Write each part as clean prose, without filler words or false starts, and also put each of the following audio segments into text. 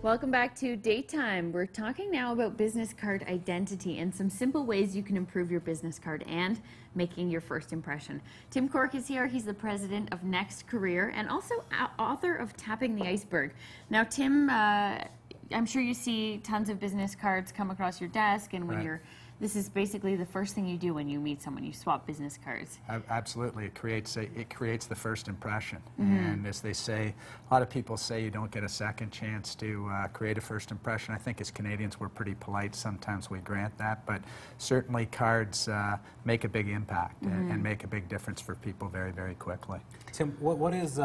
Welcome back to Daytime. We're talking now about business card identity and some simple ways you can improve your business card and making your first impression. Tim Cork is here. He's the president of Next Career and also author of Tapping the Iceberg. Now, Tim, I'm sure you see tons of business cards come across your desk, and when this is basically the first thing you do when you meet someone. You swap business cards. Absolutely. It creates the first impression. And as they say, a lot of people say you don't get a second chance to create a first impression. I think as Canadians we're pretty polite. Sometimes we grant that, but certainly cards make a big impact and make a big difference for people very, very quickly. Tim, what is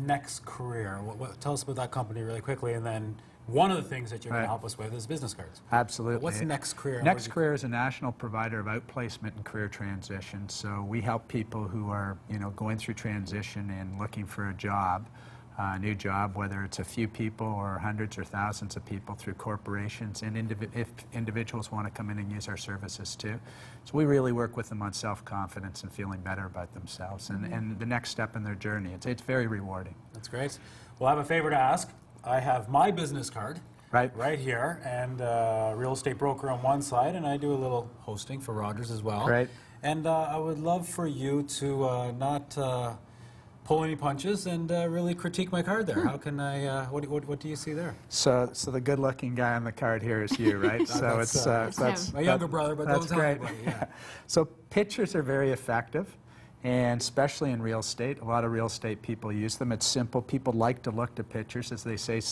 Next Career? Tell us about that company really quickly, and then one of the things that you're going to help us with is business cards. Absolutely. What's Next Career? Next Career is a national provider of outplacement and career transition. So we help people who are, going through transition and looking for a job, a new job, whether it's a few people or hundreds or thousands of people through corporations, and if individuals want to come in and use our services too. So we really work with them on self-confidence and feeling better about themselves and the next step in their journey. It's very rewarding. That's great. Well, I have a favor to ask. I have my business card right here, and real estate broker on one side, and I do a little hosting for Rogers as well. Great. And I would love for you to not pull any punches and really critique my card there. How can I, what do you see there? So the good-looking guy on the card here is you, right? So that's my younger brother, but that's great. Yeah. So pictures are very effective. And especially in real estate, a lot of real estate people use them. It's simple. People like to look to pictures. As they say,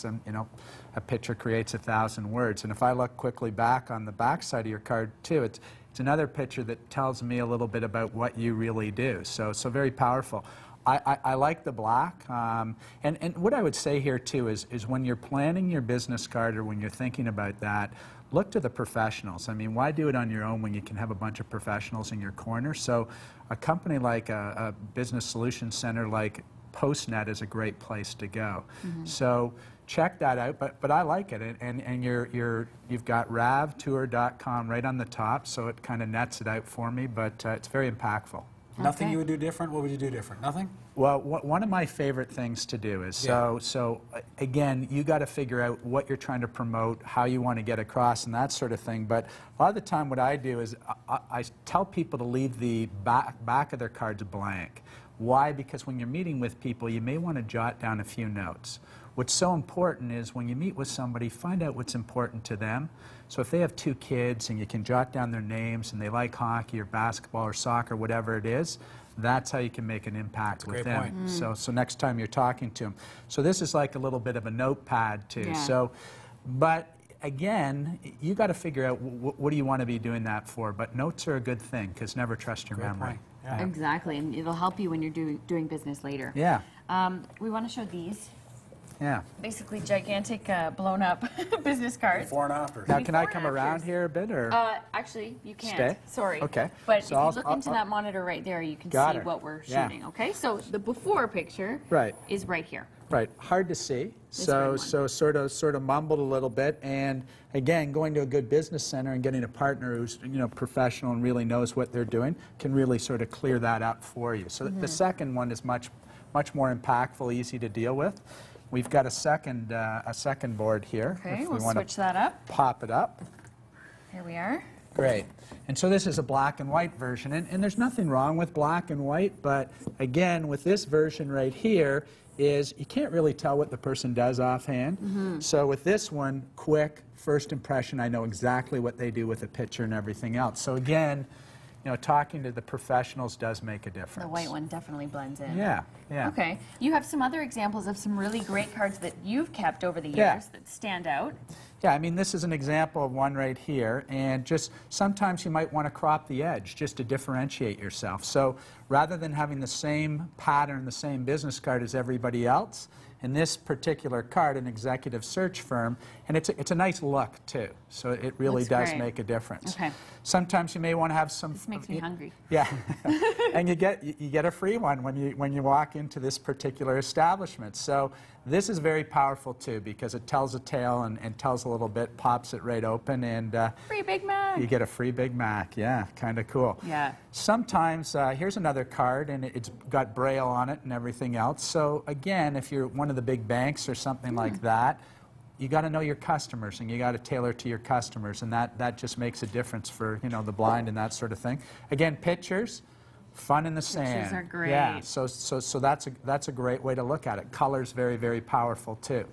a picture creates 1,000 words. And if I look quickly back on the back side of your card too, it's another picture that tells me a little bit about what you really do. So very powerful. I like the black. And what I would say here too is when you're planning your business card or when you're thinking about that, look to the professionals. I mean, why do it on your own when you can have a bunch of professionals in your corner? So a company like a business solution center like PostNet is a great place to go. So check that out, but I like it. And you've got ravtour.com right on the top, so it kind of nets it out for me, but it's very impactful. Nothing you would do different? What would you do different? Nothing? Well, one of my favorite things to do is, so again, you got to figure out what you're trying to promote, how you want to get across, and that sort of thing. But a lot of the time what I do is I tell people to leave the back of their cards blank. Why? Because when you're meeting with people, you may want to jot down a few notes. What's so important is when you meet with somebody, find out what's important to them. So if they have 2 kids and you can jot down their names and they like hockey or basketball or soccer, whatever it is, that's how you can make an impact with them. So next time you're talking to them. So this is like a little bit of a notepad too. Yeah. So, but again, you got to figure out what do you want to be doing that for. But notes are a good thing because never trust your memory. Yeah. Exactly, and it'll help you when you're doing business later. Yeah. We want to show these. Yeah. Basically gigantic blown up business cards. Before and after. Now, can I come around here a bit, or? Actually, you can't. Stay? Sorry. Okay. But So if you look into that monitor right there, you can see what we're shooting. Okay. So the before picture is right here. Right. Hard to see. So sort of mumbled a little bit. And again, going to a good business center and getting a partner who's professional and really knows what they're doing can really sort of clear that up for you. So the second one is much more impactful, easy to deal with. We've got a second board here. Okay, we'll switch that up. Pop it up. Here we are. Great. And so this is a black and white version. And there's nothing wrong with black and white, but again, with this version right here, is you can't really tell what the person does offhand. So with this one, quick, first impression, I know exactly what they do with a picture and everything else. So again, talking to the professionals does make a difference. The white one definitely blends in. Yeah, yeah. Okay. You have some other examples of some really great cards that you've kept over the years that stand out. Yeah, I mean, this is an example of one right here, and just sometimes you might want to crop the edge just to differentiate yourself. So rather than having the same pattern, the same business card as everybody else, in this particular card, an executive search firm, and it's a nice look too. So it really does make a difference. Okay. Sometimes you may want to have some. This makes me hungry. Yeah, and you get a free one when you walk into this particular establishment. So this is very powerful too because it tells a tale and tells a little bit, pops it right open, and free Big Mac. You get a free Big Mac. Yeah, kind of cool. Yeah. Sometimes here's another card, and it's got Braille on it and everything else. So again, if you're one of the big banks or something like that, you got to know your customers, and you got to tailor to your customers, and that just makes a difference for, you know, the blind and that sort of thing. Again, pictures, fun in the sand. Pictures are great. Yeah, so that's a great way to look at it. Color's very, very powerful too.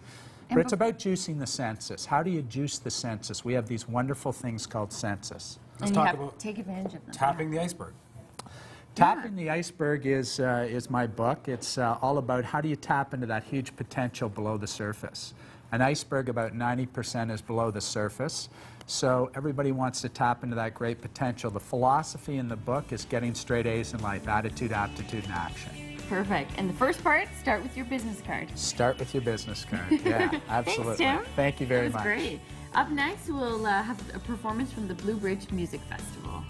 But it's about juicing the senses. How do you juice the senses? We have these wonderful things called senses. Let's and talk you have about to take advantage of them. tapping the iceberg. Tapping the Iceberg is my book. It's all about how do you tap into that huge potential below the surface. An iceberg, about 90% is below the surface. So everybody wants to tap into that great potential. The philosophy in the book is getting straight A's in life: attitude, aptitude, and action. Perfect. And the first part, start with your business card. Start with your business card. Yeah, absolutely. Thanks, Tim. Thank you very That was much. great. Up next, we'll have a performance from the Blue Bridge Music Festival.